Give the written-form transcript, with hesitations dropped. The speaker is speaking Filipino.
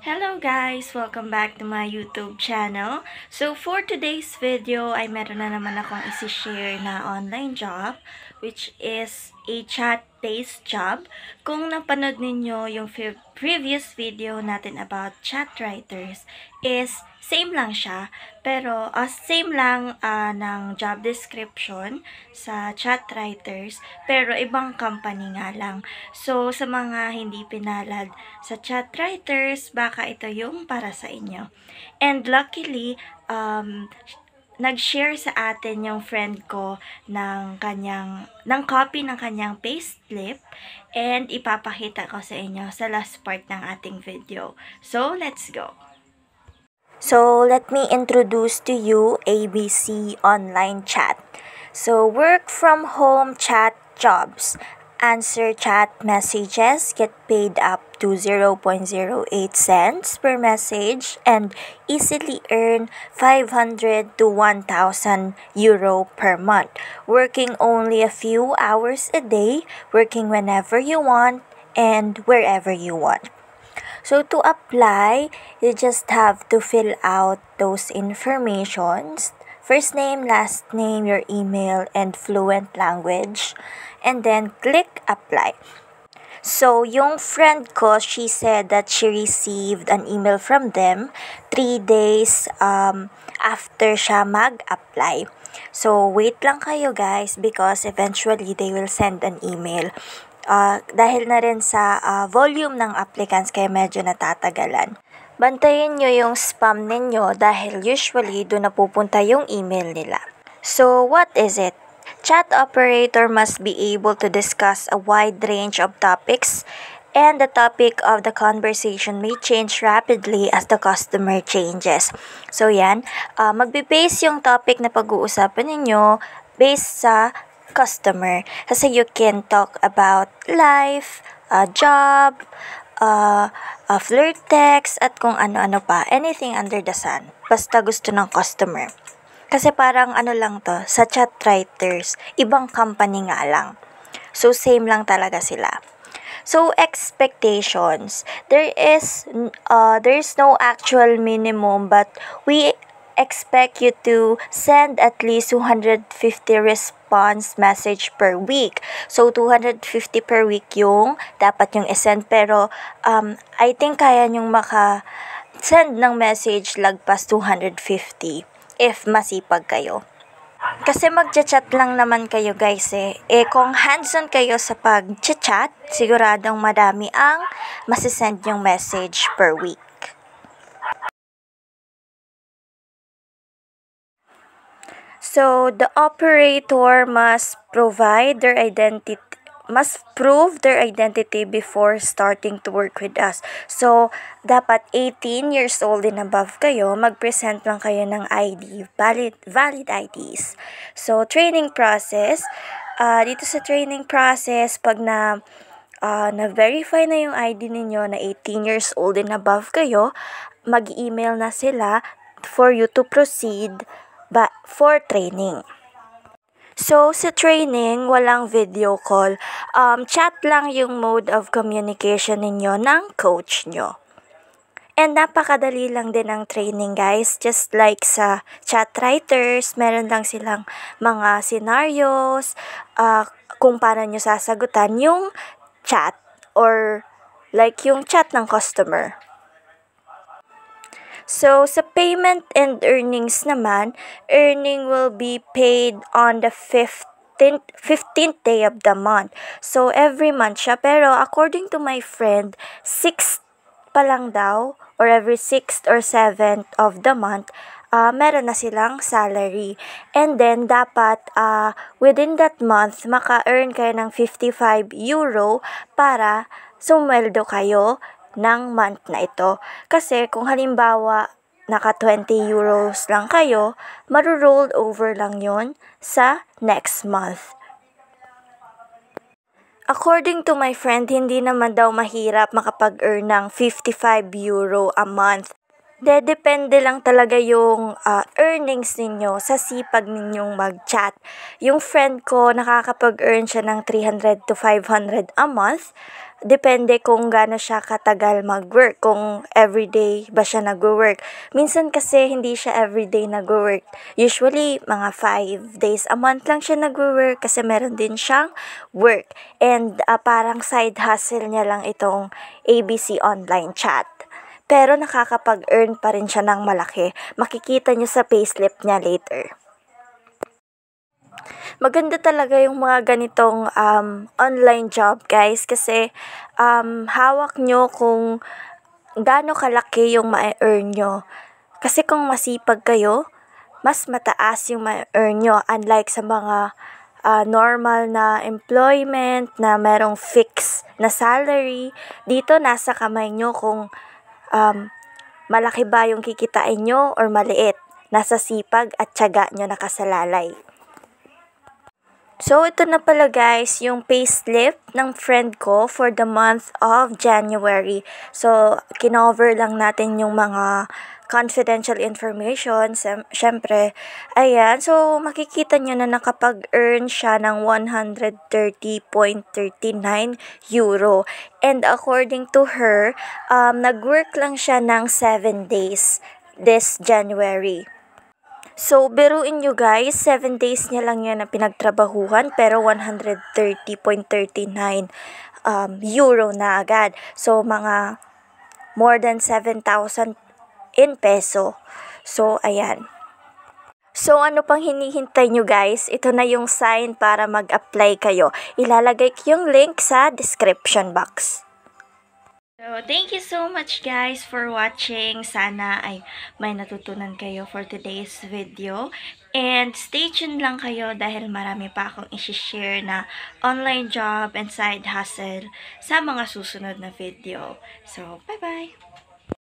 Hello guys! Welcome back to my YouTube channel. So for today's video ay meron na naman akong isi-share na online job which is a chat-based job. Kung napanood ninyo yung previous video natin about chat writers is same lang siya pero same lang ng job description sa chat writers pero ibang company nga lang. So sa mga hindi pinalad sa chat writers, baka ito yung para sa inyo. And luckily, nag-share sa atin yung friend ko ng copy ng kanyang payslip and ipapakita ko sa inyo sa last part ng ating video. So, let's go! So, let me introduce to you ABC Online Chat. So, work from home chat jobs. Answer chat messages, get paid up to 0.08 cents per message, and easily earn 500 to 1,000 euro per month. Working only a few hours a day, working whenever you want and wherever you want. So to apply, you just have to fill out those informations. First name, last name, your email, and fluent language. And then click apply. So, yung friend ko, she said that she received an email from them 3 days after siya mag-apply. So, wait lang kayo guys because eventually they will send an email. Dahil na rin sa volume ng applicants kaya medyo natatagalan. Bantayin nyo yung spam ninyo dahil usually doon napupunta yung email nila. So, what is it? Chat operator must be able to discuss a wide range of topics and the topic of the conversation may change rapidly as the customer changes. So, yan. Magbe-base yung topic na pag-uusapan ninyo based sa customer. Kasi you can talk about life, job, flirt text, at kung ano-ano pa. Anything under the sun. Basta gusto ng customer. Kasi parang ano lang to, sa chat writers, ibang company nga lang. So, same lang talaga sila. So, expectations. There's no actual minimum but we expect you to send at least 250 response message per week. So, 250 per week yung dapat yung isend. Pero, I think kaya nyong maka-send ng message lagpas 250 if masipag kayo. Kasi magchat-chat lang naman kayo guys eh. Kung hands-on kayo sa pag-chat, siguradong madami ang masisend yung message per week. So, the operator must prove their identity before starting to work with us. So, dapat 18 years old and above kayo, mag-present lang kayo ng ID, valid IDs. So, training process, dito sa training process, pag na-verify na yung ID ninyo na 18 years old and above kayo, mag-email na sila for you to proceed for training. So, sa training, walang video call. Chat lang yung mode of communication ninyo ng coach nyo. And napakadali lang din ang training guys. Just like sa chat writers, meron lang silang mga scenarios, kung paano nyo sasagutan yung chat or like yung chat ng customer. So, sa payment and earnings naman, earning will be paid on the 15th day of the month. So, every month siya. Pero, according to my friend, 6th pa lang daw, or every 6th or 7th of the month, meron na silang salary. And then, dapat within that month, maka-earn kayo ng 55 euro para sumweldo kayo ng month na ito. Kasi kung halimbawa naka 20 euros lang kayo, maru-roll over lang yon sa next month. According to my friend, hindi naman daw mahirap makapag-earn ng 55 euro a month. Depende lang talaga yung earnings ninyo sa sipag ninyong mag-chat. Yung friend ko, nakakapag-earn siya ng 300 to 500 a month. depende kung gaano siya katagal mag-work, kung everyday ba siya nag-work. Minsan kasi hindi siya everyday nag-work. Usually, mga 5 days a month lang siya nag-work kasi meron din siyang work. And parang side hustle niya lang itong ABC online chat. Pero nakakapag-earn pa rin siya ng malaki. Makikita niyo sa payslip niya later. Maganda talaga yung mga ganitong online job, guys, kasi hawak nyo kung gaano kalaki yung ma-earn nyo. Kasi kung masipag kayo, mas mataas yung ma-earn nyo. Unlike sa mga normal na employment na merong fix na salary, dito nasa kamay nyo kung malaki ba yung kikitain nyo or maliit. Nasa sipag at tiyaga nyo nakasalalay. So, ito na pala guys, yung payslip ng friend ko for the month of January. So, kinover lang natin yung mga confidential information. Syempre, ayan. So, makikita nyo na nakapag-earn siya ng 130.39 euro. And according to her, nag-work lang siya ng 7 days this January. So, biruin nyo guys, 7 days niya lang yan na pinagtrabahuhan pero 130.39 euro na agad. So, mga more than 7,000 in peso. So, ayan. So, ano pang hinihintay nyo guys? Ito na yung sign para mag-apply kayo. Ilalagay ko yung link sa description box. So, thank you so much guys for watching. Sana ay may natutunan kayo for today's video. And stay tuned lang kayo dahil marami pa akong isi-share na online job and side hustle sa mga susunod na video. So, bye-bye!